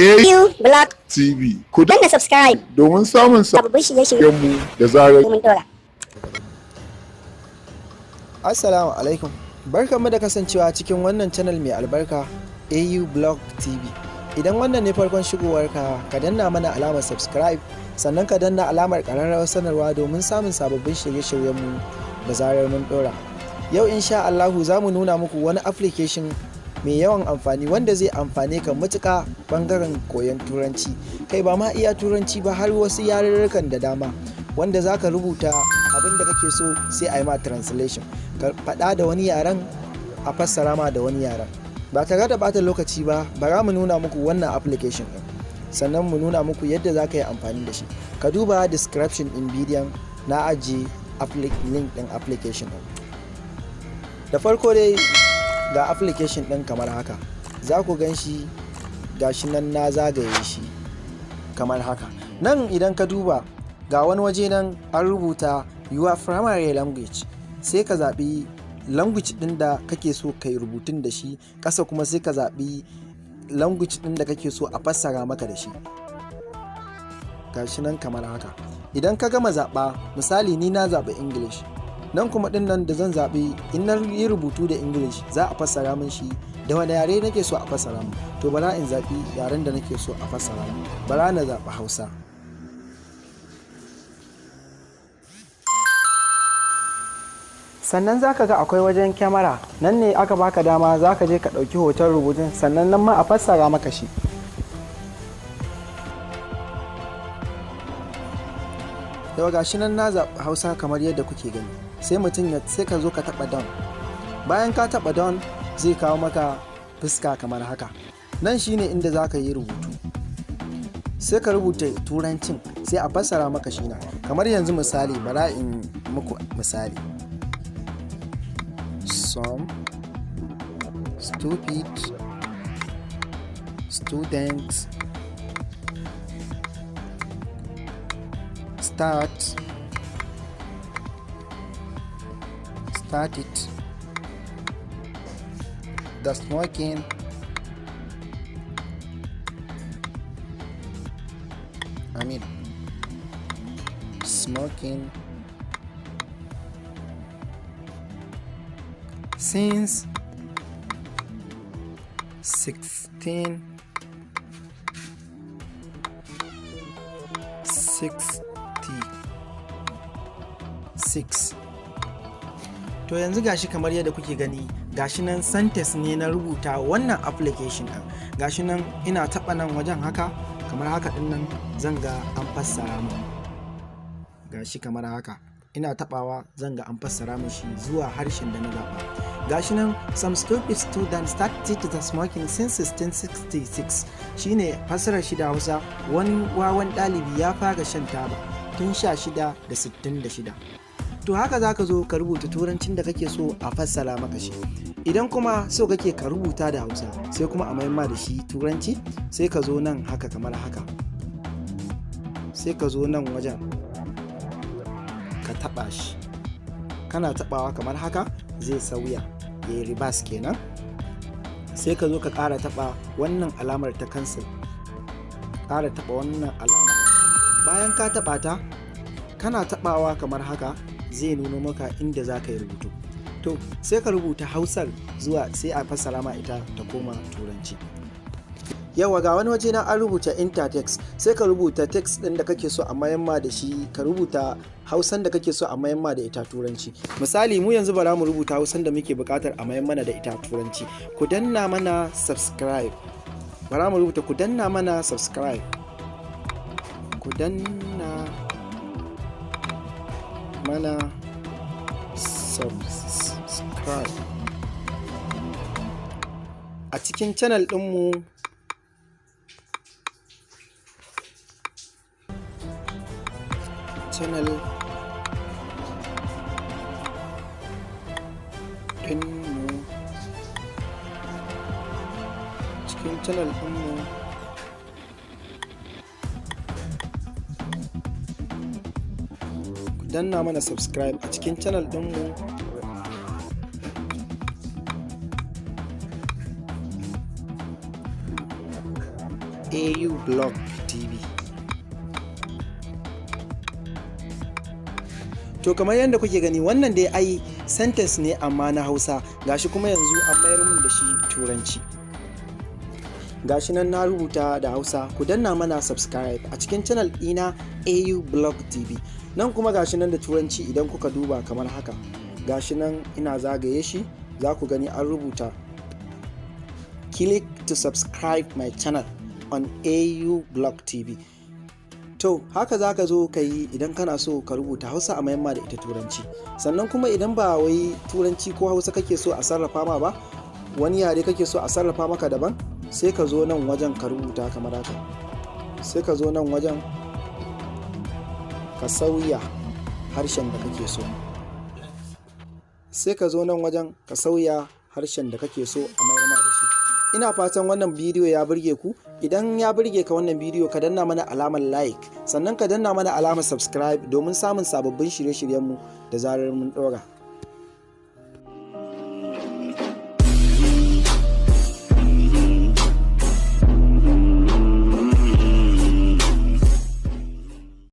Blog TV. Ku danna subscribe domin samun sababbin shirye-shiryen mu da zarar mun dora. Assalamu alaikum. Barkanmu da kasancewa cikin wannan channel mai albarka AU Blog TV. Idan wannan ne farkon shigowarka, ka danna mana alamar subscribe, sannan ka danna alamar ƙararrawar sanarwa domin samun sababbin shirye-shiryenmu da zarar mun dora. Yau insha Allahu za mu nuna muku wani application mai yawan amfani wanda zai amfane ka matuƙa ɓangaren koyon turanci, kai ba ma iya turanci ba har wasu yarurrukan da dama, wanda za ka rubuta abin da kake so sai a yi ma translation, ka faɗa da wani yaren a fassara ma da wani yaren. Ba tare da ɓata lokaci ba, bara mu nuna muku wannan application ɗin, sannan mu nuna muku yadda za ka yi amfani da shi. Ka duba description ɗin bidiyon na ajiye link ɗin application ɗin. Da farko dai ga application ɗin kamar haka, za ku gan shi gashi nan na zagaye shi kamar haka. Nan idan ka duba ga wani waje nan an rubuta your primary language, sai ka zaɓi language ɗin da kake so kai rubutun da shi, ƙasa kuma sai ka zaɓi language ɗin da kake so a fassara maka da shi, gashi nan kamar haka. Idan ka gama zaɓa, misali ni na zaɓi English, nan kuma ɗin nan da zan zaɓi in na yi rubutu da English za a fassara min shi da wani yare nake so a fassara min, to bara in zaɓi yaren da nake so a fassara min, bara na zaɓi Hausa. Sannan za ka ga akwai wajen kyamara, nan ne aka baka dama za ka je ka ɗauki hoton rubutun, sannan nan ma a fassara maka shi. Yau ga shi nan na zaɓi Hausa kamar yadda kuke gani, sai ka zo ka taɓa down. Bayan ka taɓa down zai kawo maka fuska kamar haka. Nan shine inda za ka yi rubutu, sai ka rubuta turancin sai a fassara maka shi na. Kamar yanzu misali, bara in muku misali. Some stupid students started the smoking since 1666. To yanzu gashi kamar yadda kuke gani, gashi nan sentence ne na rubuta wannan application ɗin. Gashi nan ina taɓa nan wajen haka, kamar haka ɗin nan zan ga an fassara min. Gashi kamar haka, ina taɓawa zan ga an fassara min shi zuwa harshen da na zaɓa. Gashi nan some stupid students started the smoking since 1666, shine fassarar shi da Hausa, wani wawan ɗalibi ya fara shan taba tun 1666. To haka za ka zo ka rubuta turancin da kake so a fassara maka shi. Idan kuma so kake ka rubuta da Hausa sai kuma a mayar da shi turanci, sai ka zo nan haka kamar haka, sai ka zo nan wajen ka taɓa shi, kana taɓawa kamar haka zai sauya ya yi reverse kenan. Sai ka zo ka ƙara taɓa wannan alamar ta cancel, ƙara taɓa wannan alama. Bayan ka taɓa ta, kana taɓawa kamar haka zai nuno maka inda za ka yi rubutu. To sai ka rubuta Hausar zuwa sai a fassara ma ita ta koma turanci. Yawa ga wani waje na an rubuta intertext, sai ka rubuta text ɗin da kake so a mayamma da shi, ka rubuta Hausan da kake so a mayamma da ita turanci. Misali mu yanzu bara mu rubuta Hausan da muke buƙatar a mayamma da ita turanci. Ku danna mana subscribe. Bara mu rubuta ku danna mana subscribe. Ku danna mana subscribe a cikin channel ɗinmu. Channel ɗinmu, cikin channel ɗinmu ku danna mana subscribe a cikin channel ɗinmu. AU Blog TV. To kamar yadda kuke gani wannan dai ai sentence ne amma na Hausa, gashi kuma yanzu an mayar mun da shi turanci. Gashi nan na rubuta da Hausa, ku danna mana subscribe a cikin channel ɗina AU Blog TV. Nan kuma gashi nan da turanci idan kuka duba kamar haka. Gashi nan ina zagaye shi, za ku gani an rubuta click to subscribe my channel on AU Blog TV. To haka za ka zo ka yi idan kana so ka rubuta Hausa a mayamma da ita turanci. Sannan kuma idan ba wai turanci ko Hausa kake so a sarrafa ma ba, wani yare kake so a sarrafa maka daban, sai ka zo nan wajen ka rubuta kamar haka. Sai ka zo nan wajen ka sauya harshen da kake so. Sai ka zo nan wajen ka sauya harshen da kake so a mayar ma da shi. Ina fatan wannan bidiyo ya burge ku. Idan ya burge ka wannan bidiyo, ka danna mana alamar like, sannan ka danna mana alamar subscribe domin samun sababbin shirye-shiryenmu da zarar mun ɗora.